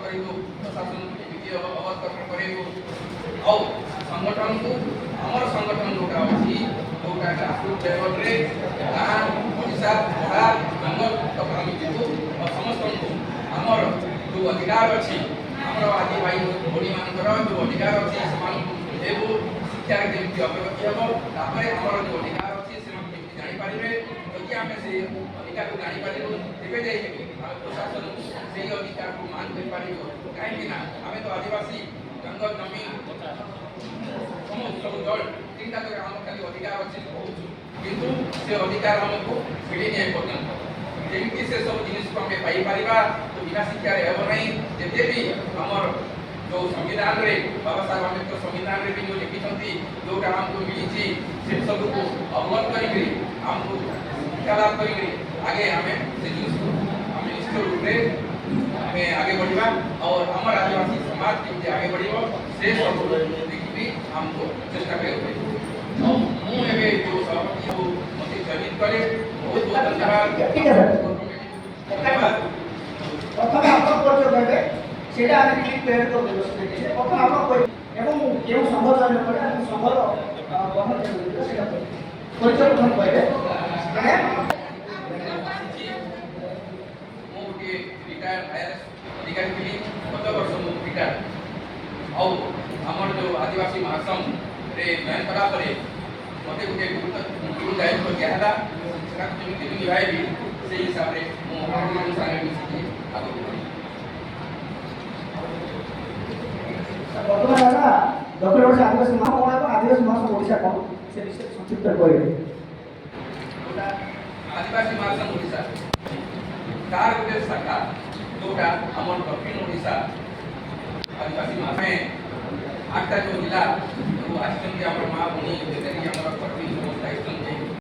करू प्रशासन केମିତି अवगत करेबो और संगठन को हमर संगठन जोटा अछि जोटा ग्रासरूट लेवल रे गाँ ओडिशा बड़ा जंगल तक हम जीवु और समस्त को हमर जो अधिकार अछि हमर आदि भाई बड़ी मानकर जो अधिकार अछि समान देबो शिक्षा के जेମିତି अवगत हेबो तापर हमर जो अधिकार अछि से हम केମିତି जानि पारिबे यदि हम से अधिकार को जानि पारिबो तेबे जाई हम प्रशासन से अधिकार को मान कर पारिबो काहे ना हमें तो आदिवासी जंगल जमीन समस्त दल चिंता कर हम खाली अधिकार अछि कहूछु किंतु से अधिकार हमको मिली नहीं पर्यंत जेମିତି से सब जिनिस को हमें पाई पारिबा तो बिना शिक्षा रे हेबो नहीं जेते भी हमर जो संविधान रे बाबा साहब अम्बेडकर संविधान रे भी जो लिखिछंती जोटा हमको मिली से सब को अवगत करी हमको शिक्षा लाभ करी आगे हमें से जिनिस को हमें निश्चित रूप से हमें आगे बढ़िबा और हमर आदिवासी समाज के आगे बढ़िबो से सब देखि हमको चेष्टा करेंगे और मु एबे जो सभापति को मते चयनित करे बहुत बहुत धन्यवाद। ठीक है सर प्रथम आप परिचय देबे सेटा हम क्लिक पेड को व्यवस्था छै प्रथम आप एवं केउ संबोधन करे हम संबोध गठन छै सेटा परिचय प्रथम कहबे माने मु के रिटायर आईएएस अधिकारी के 15 वर्ष मु रिटायर और हमर जो आदिवासी महासंघ रे जॉइन करा परे मते गुटे गुरु दायित्व दिया हला सेटा केମିତି निभाइबी से हिसाब रे मु आपन संगे मिसिकी आगो बढ़ी वर्तमान दादा डॉक्टर वर्ष आदिवासी महासंघ और आदिवासी महासंघ ओडिशा कोन से विषय संक्षिप्त कहबे आदिवासी महासंघ ओडिशा तार गुटे शाखा जोटा हमर दक्षिण ओडिशा आदिवासी महासंघ 8टा जो जिला वो आज के हमर मां बनी जेते हमर पत्नी